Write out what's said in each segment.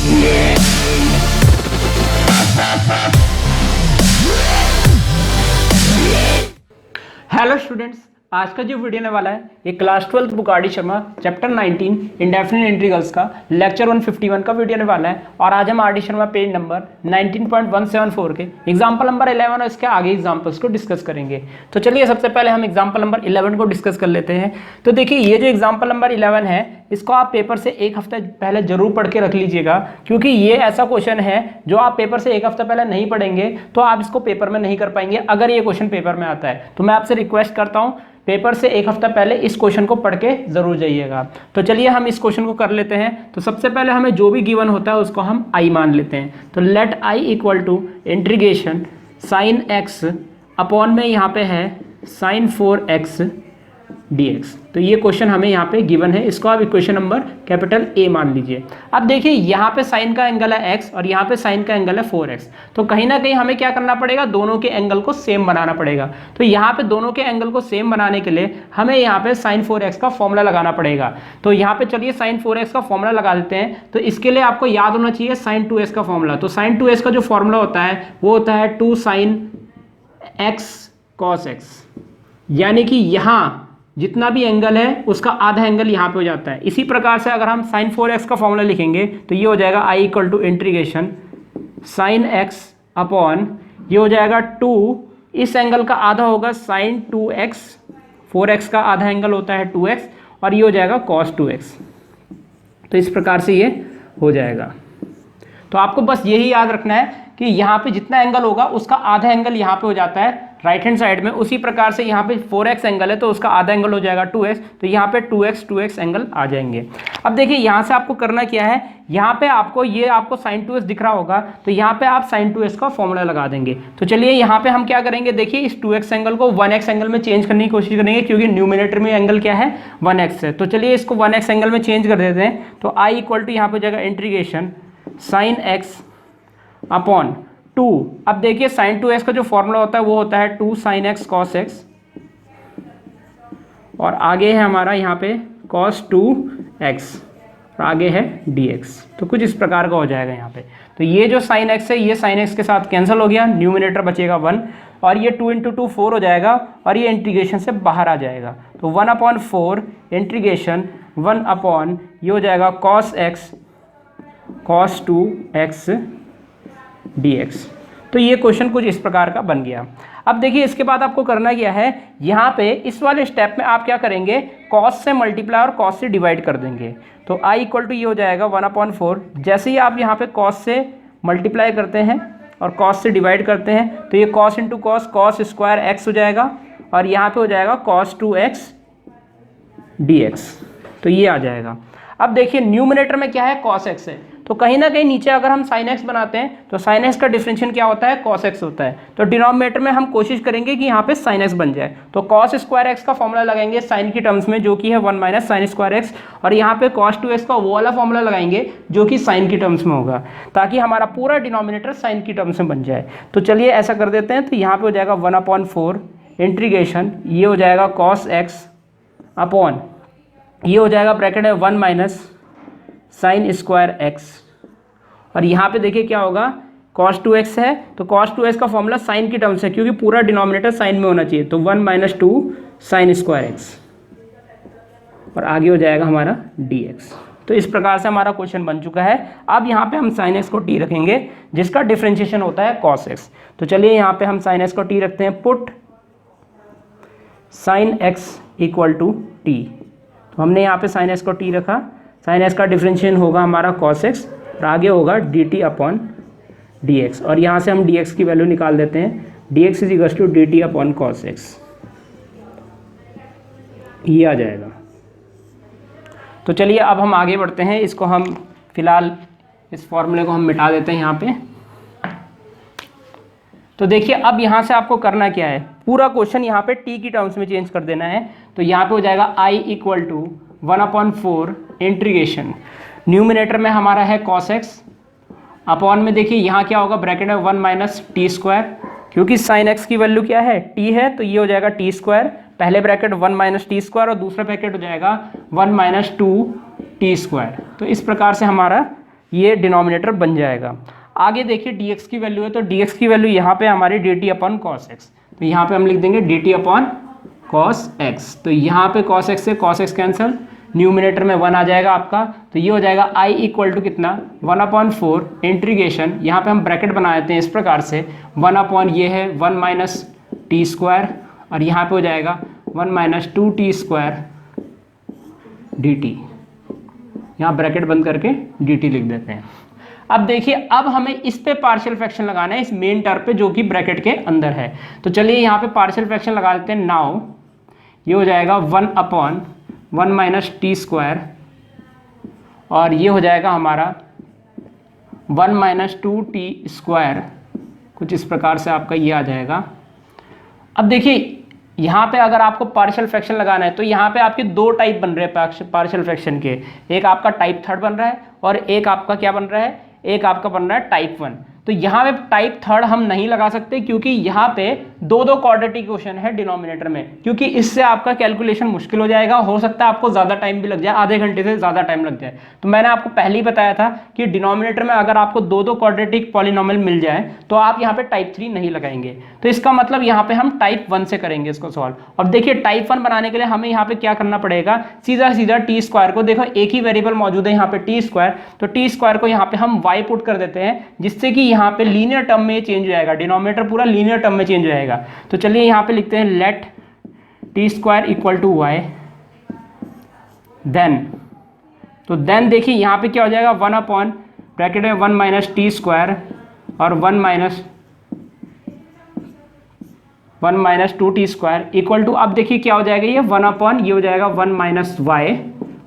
Hello students, आज का जो वीडियो आने वाला है ये class 12 book R D Sharma chapter 19 indefinite integrals का लेक्चर 151 का वीडियो आने वाला है। और आज हम R D Sharma page number 19.174 के एग्जाम्पल नंबर 11 और इसके आगे एग्जाम्पल्स को डिस्कस करेंगे। तो चलिए सबसे पहले हम एग्जाम्पल नंबर 11 को डिस्कस कर लेते हैं। तो देखिए ये जो एग्जाम्पल नंबर 11 है इसको आप पेपर से एक हफ्ते पहले जरूर पढ़ के रख लीजिएगा, क्योंकि ये ऐसा क्वेश्चन है जो आप पेपर से एक हफ्ते पहले नहीं पढ़ेंगे तो आप इसको पेपर में नहीं कर पाएंगे अगर ये क्वेश्चन पेपर में आता है। तो मैं आपसे रिक्वेस्ट करता हूँ पेपर से एक हफ्ता पहले इस क्वेश्चन को पढ़ के जरूर जाइएगा। तो चलिए हम इस क्वेश्चन को कर लेते हैं। तो सबसे पहले हमें जो भी गिवन होता है उसको हम आई मान लेते हैं। तो let I equal to integration sine X upon में यहाँ पे है साइन 4x dx। तो ये क्वेश्चन हमें यहाँ पे गिवन है, इसको आप इक्वेशन नंबर कैपिटल A मान लीजिए। अब देखिए यहाँ पे साइन का एंगल है x और यहाँ पे साइन का एंगल है 4x। तो कहीं ना कहीं हमें क्या करना पड़ेगा, दोनों के एंगल को सेम बनाना पड़ेगा। तो यहाँ पे दोनों के एंगल को सेम बनाने के लिए हमें यहाँ पे साइन 4x का फॉर्मूला लगाना पड़ेगा। तो यहाँ पे चलिए साइन 4x का फॉर्मूला लगा देते हैं। तो इसके लिए आपको याद होना चाहिए साइन 2x का फॉर्मूला। तो साइन 2x का जो फॉर्मूला होता है वो होता है 2 sin x cos x, यानी कि यहाँ जितना भी एंगल है उसका आधा एंगल यहाँ पे हो जाता है। इसी प्रकार से अगर हम sin 4x का फॉर्मूला लिखेंगे तो ये हो जाएगा i equal to integration sin x upon ये हो जाएगा 2, इस एंगल का आधा होगा sin 2x, 4x का आधा एंगल होता है 2x और ये हो जाएगा cos 2x। तो इस प्रकार से ये हो जाएगा। तो आपको बस यही याद रखना है कि यहाँ पे जितना एंगल होगा उसका आधा एंगल यहाँ पे हो जाता है राइट हैंड साइड में। उसी प्रकार से यहाँ पे 4x एंगल है तो उसका आधा एंगल हो जाएगा 2x, तो यहाँ पे 2x एंगल आ जाएंगे। अब देखिए यहाँ से आपको करना क्या है, यहाँ पे आपको sin 2x दिख रहा होगा तो यहाँ पे आप sin 2x का फॉर्मूला लगा देंगे। तो चलिए यहाँ पे हम क्या करेंगे, देखिए इस 2x एंगल को 1x एंगल में चेंज करने की कोशिश करेंगे, क्योंकि न्यूमिनेटर में एंगल क्या है 1x है। तो चलिए इसको 1x एंगल में चेंज कर देते हैं। तो i इक्वल टू यहाँ पे हो जाएगा इंटीग्रेशन sin x अपॉन 2। अब देखिए sin 2x का जो फॉर्मूला होता है वो होता है 2 sin x cos x और आगे है हमारा यहाँ पे cos 2x और आगे है dx। तो कुछ इस प्रकार का हो जाएगा यहाँ पे। तो ये जो sin x है ये sin x के साथ कैंसिल हो गया, न्यूमिनेटर बचेगा 1 और ये 2 × 2 4 हो जाएगा और ये इंटीग्रेशन से बाहर आ जाएगा। तो 1/4 इंटीग्रेशन 1 ये हो जाएगा cos x cos 2x dx। तो ये क्वेश्चन कुछ इस प्रकार का बन गया। अब देखिए इसके बाद आपको करना क्या है, यहाँ पे इस वाले स्टेप में आप क्या करेंगे, cos से मल्टीप्लाई और cos से डिवाइड कर देंगे। तो i इक्वल टू ये हो जाएगा 1/4। जैसे ही आप यहाँ पे cos से मल्टीप्लाई करते हैं और cos से डिवाइड करते हैं तो ये cos into cos square x हो जाएगा और यहाँ पे हो जाएगा cos 2x dx। तो ये आ जाएगा। अब देखिए न्यूमिनेटर में क्या है, cos x है, तो कहीं ना कहीं नीचे अगर हम sin x बनाते हैं तो sin x का डिफरेंशियल क्या होता है, cos x होता है। तो डिनोमिनेटर में हम कोशिश करेंगे कि यहाँ पे sin x बन जाए। तो cos स्क्वायर x का फॉर्मूला लगाएंगे sin की टर्म्स में, जो कि है 1 - sin स्क्वायर x, और यहाँ पे cos 2x का वो वाला फॉर्मूला लगाएंगे जो कि sin की टर्म्स में होगा, ताकि हमारा पूरा डिनोमिनेटर sin की टर्म्स में बन जाए। तो चलिए ऐसा कर देते हैं। तो यहाँ पे हो जाएगा 1/4 इंटीग्रेशन ये हो जाएगा cos x अपॉन ये हो जाएगा ब्रैकेट में 1 - sin स्क्वायर x और यहाँ पे देखिए क्या होगा, cos 2x है तो cos 2x का फॉर्मूला sin की टर्म्स है, क्योंकि पूरा डिनोमिनेटर sin में होना चाहिए। तो 1 - 2 sin स्क्वायर x और आगे हो जाएगा हमारा dx। तो इस प्रकार से हमारा क्वेश्चन बन चुका है। अब यहाँ पे हम sin x को t रखेंगे जिसका डिफ्रेंशिएशन होता है cos x। तो चलिए यहाँ पे हम sin x को t रखते हैं, put sin x equal to t। तो हमने यहाँ पे sin x को t रखा, sin x का डिफ्रेंशिएशन होगा हमारा cos x और आगे होगा dt अपॉन dx और यहाँ से हम dx की वैल्यू निकाल देते हैं, dx is equal to dt upon cos x। ये आ जाएगा। तो चलिए अब हम आगे बढ़ते हैं। इसको हम फिलहाल इस फॉर्मूले को हम मिटा देते हैं यहाँ पे। तो देखिए अब यहाँ से आपको करना क्या है, पूरा क्वेश्चन यहाँ पे t की टर्म्स में चेंज कर देना है। तो यहाँ पे हो जाएगा i equal to 1/4 integration, numerator में हमारा है cos x अपॉन में देखिए यहाँ क्या होगा, ब्रैकेट में 1 - t स्क्वायर, क्योंकि sin x की वैल्यू क्या है t है, तो ये हो जाएगा t स्क्वायर, पहले ब्रैकेट 1 - t स्क्वायर और दूसरा ब्रैकेट हो जाएगा 1 - 2 t स्क्वायर। तो इस प्रकार से हमारा ये डिनोमिनेटर बन जाएगा। आगे देखिए dx की वैल्यू है, तो dx की वैल्यू यहाँ पे हमारी dt अपॉन कॉस एक्स, तो यहाँ पे हम लिख देंगे dt अपॉन कॉस एक्स। तो यहाँ पे कॉस एक्स से कॉस एक्स कैंसिल, न्यूमिनेटर में 1 आ जाएगा आपका, तो ये हो जाएगा i इक्वल टू कितना 1/4 इंटीग्रेशन, यहाँ पे हम ब्रैकेट बना देते हैं इस प्रकार से, 1 अपॉन ये है 1 माइनस टी स्क्वायर, और यहाँ पे हो जाएगा 1 माइनस 2t स्क्वायर dt, यहाँ ब्रैकेट बंद करके dt लिख देते हैं। अब देखिए, अब हमें इस पे पार्शियल फ्रैक्शन लगाना है, इस मेन टर्म पे जो कि ब्रैकेट के अंदर है। तो चलिए यहाँ पे पार्शियल फ्रैक्शन लगा देते हैं। नाउ ये हो जाएगा 1 अपॉन 1 माइनस टी स्क्वायर, और ये हो जाएगा हमारा 1 माइनस 2t स्क्वायर, कुछ इस प्रकार से आपका ये आ जाएगा। अब देखिए यहाँ पे अगर आपको पार्शियल फ्रैक्शन लगाना है तो यहाँ पे आपके दो टाइप बन रहे हैं पार्शियल फ्रैक्शन के, एक आपका टाइप थर्ड बन रहा है और एक आपका क्या बन रहा है, एक आपका बन रहा है टाइप 1। तो यहाँ पे टाइप थर्ड हम नहीं लगा सकते क्योंकि यहाँ पे दो दो क्वाड्रेटिक क्वेश्चन है डिनोमिनेटर में, क्योंकि इससे आपका कैलकुलेशन मुश्किल हो जाएगा, हो सकता है आपको ज़्यादा टाइम भी लग जाए, आधे घंटे से ज़्यादा टाइम लग जाए। तो मैंने आपको पहले ही बताया था कि डिनोमिनेटर में अगर आपको दो दो क्वाड्रेटिक पॉलिनोमियल मिल जाए तो आप यहाँ पे टाइप 3 नहीं लगाएंगे। तो इसका मतलब यहाँ पे हम टाइप 1 से करेंगे इसको सॉल्व। अब देखिए टाइप 1 बनाने के लिए हमें यहाँ पे क्या करना पड़ेगा, सीधा सीधा टी स्क्वायर को, देखो एक ही वेरिएबल मौजूद है यहाँ पे टी स्क्वायर, तो टी स्क्वायर को यहाँ पे हम वाई पुट कर देते हैं, जिससे कि यहाँ पे लीनियर टर्म में चेंज हो जाएगा, डिनोमिनेटर पूरा लीनियर टर्म में चेंज हो जाएगा। तो चलिए यहाँ पे लिखते हैं let T square equal to Y, then, तो देन देखिए यहाँ पे क्या हो जाएगा 1 अपॉन ब्रैकेट में 1 माइनस टी स्क्वायर और 1 minus 2t square equal to, अब देखिए क्या हो जाएगा, ये 1 अपॉन ये हो जाएगा 1 माइनस वाई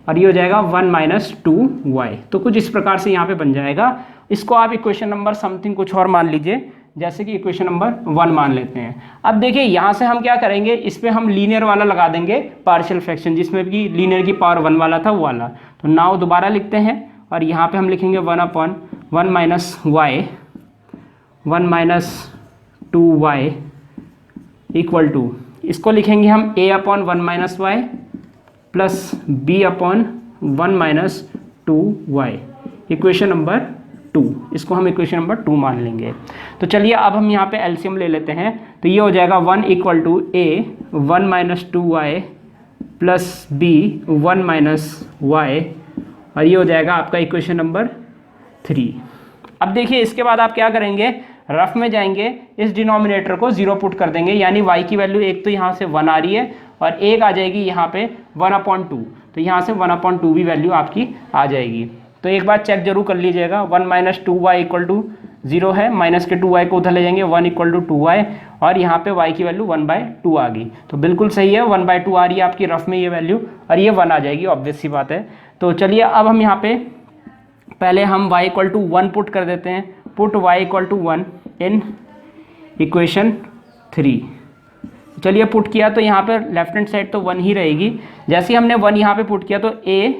और ये हो जाएगा 1 माइनस 2y। तो कुछ इस प्रकार से यहाँ पे बन जाएगा। इसको आप इक्वेशन नंबर समथिंग कुछ और मान लीजिए, जैसे कि इक्वेशन नंबर 1 मान लेते हैं। अब देखिए यहाँ से हम क्या करेंगे, इस पर हम लीनियर वाला लगा देंगे पार्शियल फ्रैक्शन, जिसमें कि लीनियर की पावर 1 वाला था वो वाला। तो नाउ दोबारा लिखते हैं और यहाँ पे हम लिखेंगे 1 upon 1 minus Y 1 minus 2y equal to, इसको लिखेंगे हम a upon 1 minus Y plus b upon 1 minus 2y, equation number 2, इसको हम इक्वेशन नंबर 2 मान लेंगे। तो चलिए अब हम यहाँ पे एलसीएम ले लेते हैं, तो ये हो जाएगा 1 equal to a 1 minus 2y plus b 1 minus y, और ये हो जाएगा आपका इक्वेशन नंबर 3। अब देखिए इसके बाद आप क्या करेंगे, रफ में जाएंगे, इस डिनोमिनेटर को 0 पुट कर देंगे, यानी y की वैल्यू एक तो यहाँ से 1 आ रही है और एक आ जाएगी यहाँ पे 1/2, तो यहाँ से 1/2 भी वैल्यू आपकी आ जाएगी। तो एक बार चेक जरूर कर लीजिएगा, 1 माइनस 2y इक्वल टू 0 है, माइनस के 2y को उधर ले जाएंगे, 1 इक्वल टू 2y, और यहाँ पे y की वैल्यू 1/2 आ गई। तो बिल्कुल सही है, 1/2 आ रही है आपकी रफ में ये वैल्यू, और ये 1 आ जाएगी, ऑब्वियस सी बात है। तो चलिए अब हम यहाँ पे पहले हम y इक्वल टू 1 पुट कर देते हैं, put y equal to 1 in equation 3। चलिए पुट किया तो यहाँ पर लेफ्ट हैंड साइड तो 1 ही रहेगी, जैसे ही हमने 1 यहाँ पे पुट किया तो a,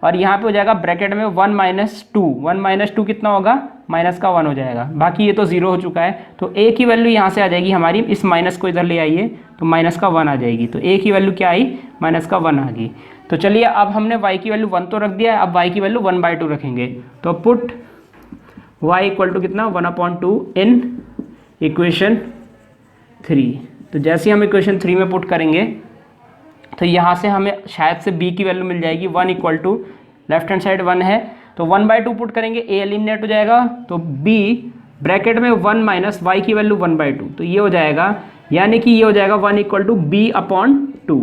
और यहाँ पे हो जाएगा ब्रैकेट में 1 माइनस 2, 1 माइनस 2 कितना होगा, माइनस का 1 हो जाएगा, बाकी ये तो 0 हो चुका है। तो a की वैल्यू यहाँ से आ जाएगी हमारी, इस माइनस को इधर ले आइए तो माइनस का 1 आ जाएगी, तो a की वैल्यू क्या आई, माइनस का 1 आ गई। तो चलिए अब हमने y की वैल्यू 1 तो रख दिया है, अब y की वैल्यू 1/2 रखेंगे, तो पुट y इक्वल टू कितना 1/2 इन इक्वेशन 3। तो जैसे ही हम इक्वेशन 3 में पुट करेंगे तो यहाँ से हमें शायद से b की वैल्यू मिल जाएगी, 1 equal to left hand side 1 है तो 1/2 पुट करेंगे, a एलिमिनेट हो जाएगा, तो b ब्रैकेट में 1 माइनस y की वैल्यू 1/2, तो ये हो जाएगा, यानी कि ये हो जाएगा 1 इक्वल टू b अपॉन 2।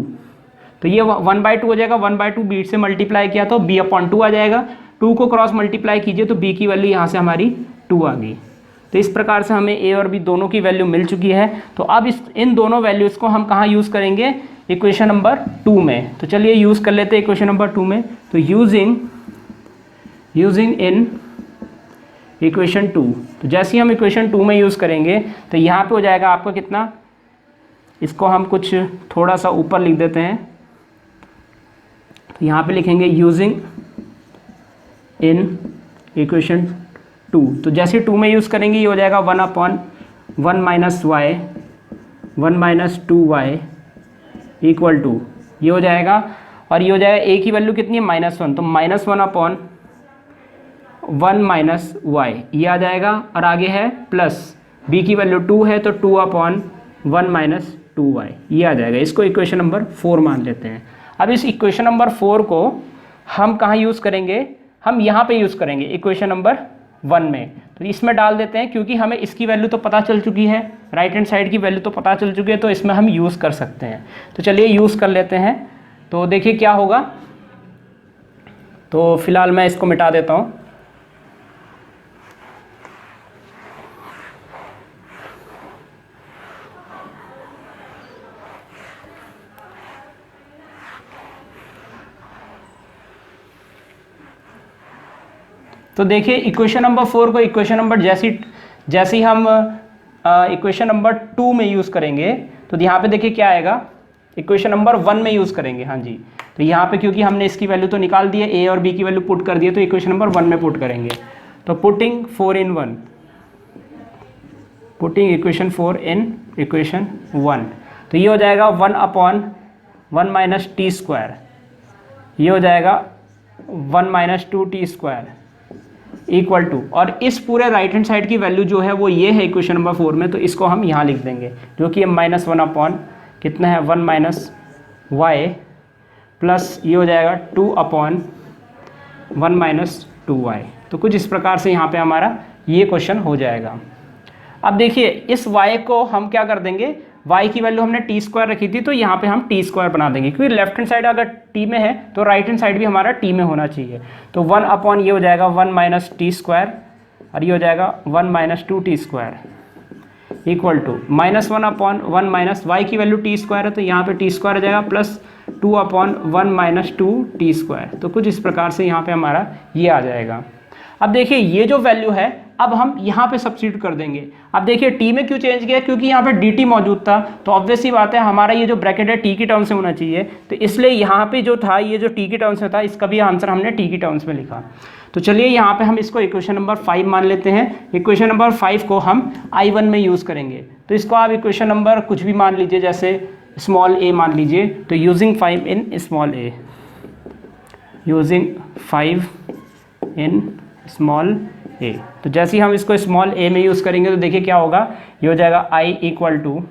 तो ये 1/2 हो जाएगा, 1/2 b से मल्टीप्लाई किया तो b अपॉन 2 आ जाएगा, 2 को क्रॉस मल्टीप्लाई कीजिए तो b की वैल्यू यहाँ से हमारी 2 आ गई। तो इस प्रकार से हमें a और b दोनों की वैल्यू मिल चुकी है। तो अब इन दोनों वैल्यूज़ को हम कहाँ यूज़ करेंगे, इक्वेशन नंबर 2 में। तो चलिए यूज़ कर लेते हैं इक्वेशन नंबर 2 में। तो यूजिंग इन इक्वेशन 2, तो जैसे ही हम इक्वेशन 2 में यूज़ करेंगे तो यहाँ पे हो जाएगा आपका कितना, इसको हम कुछ थोड़ा सा ऊपर लिख देते हैं, तो यहाँ पे लिखेंगे यूजिंग इन इक्वेशन 2। तो जैसे 2 में यूज़ करेंगे ये हो जाएगा 1 upon 1 minus Y 1 minus 2y equal to, ये हो जाएगा, और ये हो जाएगा a की वैल्यू कितनी है, -1, तो -1 अपॉन 1 माइनस वाई, ये आ जाएगा। और आगे है प्लस b की वैल्यू 2 है तो 2/1 माइनस 2y, ये आ जाएगा। इसको इक्वेशन नंबर 4 मान लेते हैं। अब इस इक्वेशन नंबर 4 को हम कहाँ यूज़ करेंगे, हम यहाँ पे यूज़ करेंगे इक्वेशन नंबर 1 में। तो इसमें डाल देते हैं, क्योंकि हमें इसकी वैल्यू तो पता चल चुकी है, राइट हैंड साइड की वैल्यू तो पता चल चुकी है, तो इसमें हम यूज़ कर सकते हैं। तो चलिए यूज़ कर लेते हैं। तो देखिए क्या होगा। तो फिलहाल मैं इसको मिटा देता हूँ। तो देखिए इक्वेशन नंबर 4 को इक्वेशन नंबर जैसे ही हम इक्वेशन नंबर 2 में यूज़ करेंगे, तो यहाँ पे देखिए क्या आएगा, इक्वेशन नंबर 1 में यूज़ करेंगे। हाँ जी, तो यहाँ पे क्योंकि हमने इसकी वैल्यू तो निकाल दी है, ए और बी की वैल्यू पुट कर दी है, तो इक्वेशन नंबर 1 में पुट करेंगे। तो putting 4 in 1, putting equation 4 in equation 1, तो ये हो जाएगा 1/1 माइनस टी स्क्वायर, ये हो जाएगा 1 माइनस 2t² इक्वल टू, और इस पूरे राइट हैंड साइड की वैल्यू जो है वो ये है इक्वेशन नंबर 4 में, तो इसको हम यहाँ लिख देंगे, जो कि -1 कितना है 1 माइनस वाई, प्लस ये हो जाएगा 2/1 माइनस 2y। तो कुछ इस प्रकार से यहाँ पे हमारा ये क्वेश्चन हो जाएगा। अब देखिए इस y को हम क्या कर देंगे, y की वैल्यू हमने t² रखी थी, तो यहाँ पे हम t² बना देंगे, क्योंकि लेफ्ट हैंड साइड अगर t में है तो राइट हैंड साइड भी हमारा t में होना चाहिए। तो 1/ ये हो जाएगा 1 माइनस t² और ये हो जाएगा 1 minus 2t² equal to -1/1 minus y की वैल्यू t² है, तो यहाँ पे t² आ जाएगा प्लस 2/1 माइनस 2t²। तो कुछ इस प्रकार से यहाँ पे हमारा ये आ जाएगा। अब देखिए ये जो वैल्यू है अब हम यहाँ पे सब्स्टिट्यूट कर देंगे। अब देखिए t में क्यों चेंज किया, क्योंकि यहाँ पे dt मौजूद था, तो ऑब्वियस सी बात है हमारा ये जो ब्रैकेट है t की टर्म्स में होना चाहिए, तो इसलिए यहाँ पे जो था ये जो t की टर्म्स में था, इसका भी आंसर हमने t की टर्म्स में लिखा। तो चलिए यहाँ पे हम इसको इक्वेशन नंबर 5 मान लेते हैं। इक्वेशन नंबर 5 को हम I1 में यूज़ करेंगे, तो इसको आप इक्वेशन नंबर कुछ भी मान लीजिए, जैसे स्मॉल a मान लीजिए। तो using 5 in small a, using 5 in small a, तो जैसे ही हम इसको स्मॉल a में यूज़ करेंगे तो देखिए क्या होगा, ये हो जाएगा I इक्वल टू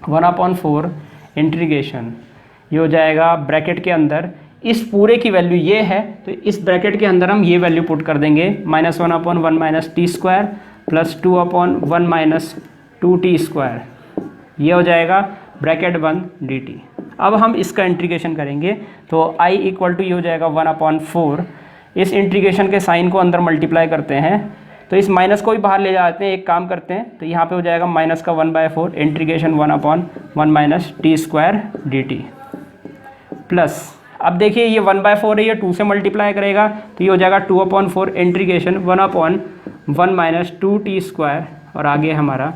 1/4 इंटीग्रेशन, ये हो जाएगा ब्रैकेट के अंदर इस पूरे की वैल्यू ये है, तो इस ब्रैकेट के अंदर हम ये वैल्यू पुट कर देंगे, -1/1 minus t² plus 2/1 minus 2t², ये हो जाएगा ब्रैकेट 1 dt। अब हम इसका इंटीग्रेशन करेंगे, तो I इक्वल टू ये हो जाएगा 1/4, इस इंटीग्रेशन के साइन को अंदर मल्टीप्लाई करते हैं, तो इस माइनस को भी बाहर ले जाते हैं, एक काम करते हैं, तो यहाँ पे हो जाएगा माइनस का 1/4 integration 1/1 minus t² dt plus, अब देखिए ये 1/4 है, ये 2 से मल्टीप्लाई करेगा, तो ये हो जाएगा 2/4 इंटीग्रेशन 1/1 माइनस 2t² और आगे हमारा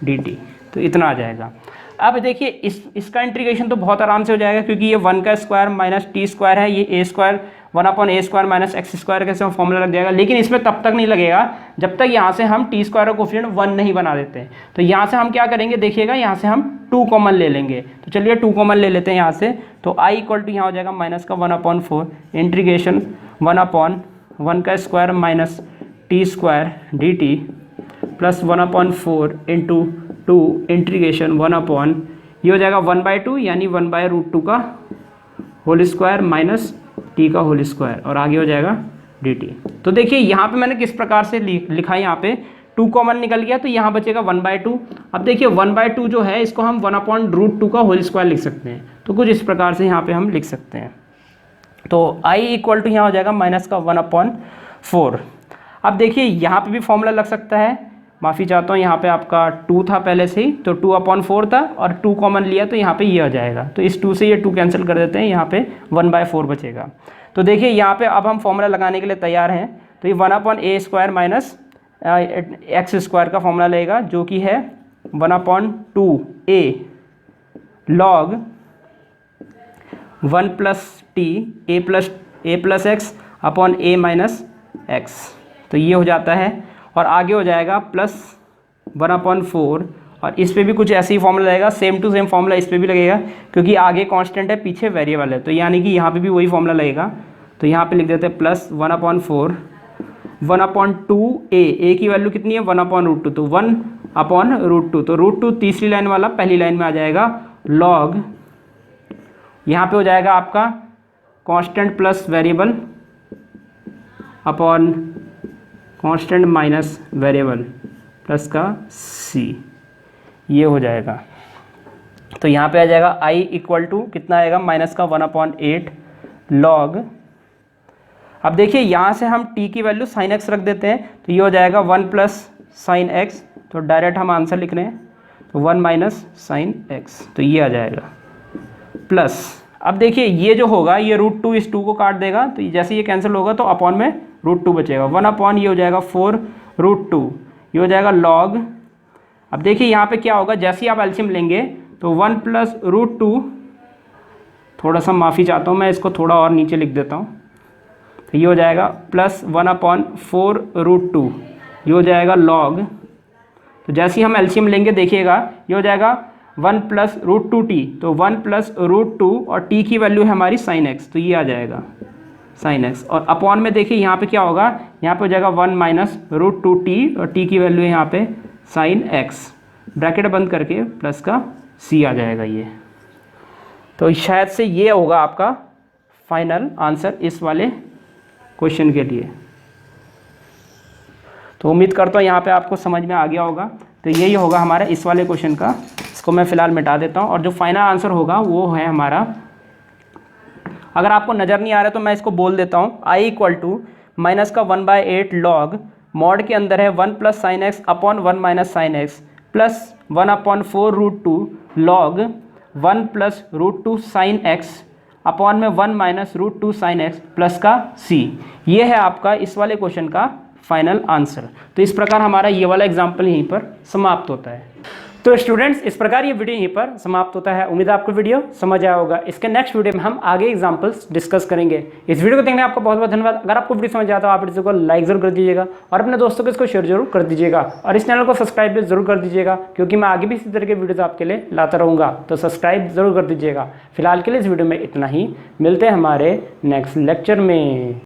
dt, तो इतना आ जाएगा। अब देखिए इसका इंटीग्रेशन तो बहुत आराम से हो जाएगा, क्योंकि ये 1 का स्क्वायर माइनस t² है, ये a² 1/a² माइनस x² कैसे फॉर्मूला लग जाएगा, लेकिन इसमें तब तक नहीं लगेगा जब तक यहाँ से हम t² का कोफिशिएंट 1 नहीं बना देते। तो यहाँ से हम क्या करेंगे, देखिएगा यहाँ से हम 2 कॉमन ले लेंगे, तो चलिए 2 कॉमन ले लेते हैं यहाँ से। तो I इक्वल टू यहाँ हो जाएगा माइनस का 1/4 इंटीग्रेशन 1/1 का square minus t² dt plus 1/4 into 2 integration 1/, ये हो जाएगा 1/2 यानी 1/√2 का होल स्क्वायर माइनस t का होल स्क्वायर और आगे हो जाएगा dt। तो देखिए यहाँ पे मैंने किस प्रकार से लिखा है, यहाँ पे 2 कॉमन निकल गया, तो यहाँ बचेगा 1/2। अब देखिए 1/2 जो है इसको हम 1/√2 का होल स्क्वायर लिख सकते हैं, तो कुछ इस प्रकार से यहाँ पे हम लिख सकते हैं। तो I इक्वल टू यहाँ हो जाएगा माइनस का 1/4। अब देखिए यहाँ पे भी फॉर्मूला लग सकता है, माफ़ी चाहता हूँ, यहाँ पे आपका 2 था पहले से ही, तो 2/4 था और 2 कॉमन लिया, तो यहाँ पे ये आ जाएगा, तो इस 2 से ये 2 कैंसिल कर देते हैं, यहाँ पे 1/4 बचेगा। तो देखिए यहाँ पे अब हम फॉर्मूला लगाने के लिए तैयार हैं, तो ये 1/a² माइनस x² का फॉर्मूला लगेगा, जो कि है 1/2a log 1 plus t a plus x upon a minus x, तो ये हो जाता है, और आगे हो जाएगा प्लस 1/4, और इस पे भी कुछ ऐसे ही फॉर्मूला लगेगा, सेम टू सेम फॉर्मूला इस पे भी लगेगा, क्योंकि आगे कांस्टेंट है पीछे वेरिएबल है, तो यानी कि यहाँ पे भी वही फॉर्मूला लगेगा। तो यहाँ पे लिख देते हैं प्लस 1/4 1/2 ए की वैल्यू कितनी है 1/√2, तो 1/√2, तो √2 तीसरी लाइन वाला पहली लाइन में आ जाएगा लॉग, यहाँ पे हो जाएगा आपका constant plus variable upon constant minus variable plus का सी, ये हो जाएगा। तो यहाँ पे आ जाएगा i इक्वल टू कितना आएगा माइनस का 1/8 लॉग। अब देखिए यहाँ से हम t की वैल्यू sin x रख देते हैं, तो ये हो जाएगा 1 प्लस साइन एक्स, तो डायरेक्ट हम आंसर लिख रहे हैं, तो 1 माइनस साइन एक्स, तो ये आ जाएगा प्लस। अब देखिए ये जो होगा ये √2 इस 2 को काट देगा, तो जैसे ये कैंसिल होगा तो अपॉन में √2 बचेगा, 1 ये हो जाएगा 4√2, ये हो जाएगा लॉग। अब देखिए यहाँ पे क्या होगा, जैसे ही आप एलसीएम लेंगे तो 1 प्लस √2, थोड़ा सा माफ़ी चाहता हूँ मैं, इसको थोड़ा और नीचे लिख देता हूँ, तो ये हो जाएगा प्लस 1/4√2, ये हो जाएगा लॉग। तो जैसे ही हम एलसीएम लेंगे देखिएगा ये हो जाएगा 1 प्लस √2t, तो 1 प्लस √2 और t की वैल्यू है हमारी साइन एक्स, तो ये आ जाएगा साइन एक्स, और अपॉन में देखिए यहाँ पे क्या होगा, यहाँ पे हो जाएगा 1 माइनस √2t और t की वैल्यू है यहाँ पे साइन एक्स, ब्रैकेट बंद करके प्लस का c आ जाएगा ये। तो शायद से ये होगा आपका फाइनल आंसर इस वाले क्वेश्चन के लिए। तो उम्मीद करता हूँ यहाँ पे आपको समझ में आ गया होगा। तो यही होगा हमारा इस वाले क्वेश्चन का, इसको मैं फ़िलहाल मिटा देता हूँ, और जो फाइनल आंसर होगा वो है हमारा, अगर आपको नज़र नहीं आ रहा तो मैं इसको बोल देता हूँ, i इक्वल टू माइनस का 1/8 लॉग, मॉड के अंदर है 1 plus sign X upon 1 minus sine x plus 1/4√2 log 1 plus √2 sign X upon में 1 माइनस √2 साइन एक्स प्लस का c। ये है आपका इस वाले क्वेश्चन का फाइनल आंसर। तो इस प्रकार हमारा ये वाला एग्जाम्पल यहीं पर समाप्त होता है। तो स्टूडेंट्स इस प्रकार ये वीडियो यहीं पर समाप्त होता है। उम्मीद है आपको वीडियो समझ आया होगा। इसके नेक्स्ट वीडियो में हम आगे एग्जांपल्स डिस्कस करेंगे। इस वीडियो को देखने आपका बहुत बहुत धन्यवाद। अगर आपको वीडियो समझ आता है तो आप इसको लाइक जरूर कर दीजिएगा और अपने दोस्तों को इसको शेयर जरूर कर दीजिएगा और इस चैनल को सब्सक्राइब भी जरूर कर दीजिएगा, क्योंकि मैं आगे भी इसी तरह के वीडियोज़ आपके लिए लाता रहूँगा। तो सब्सक्राइब जरूर कर दीजिएगा। फिलहाल के लिए इस वीडियो में इतना ही, मिलते हैं हमारे नेक्स्ट लेक्चर में।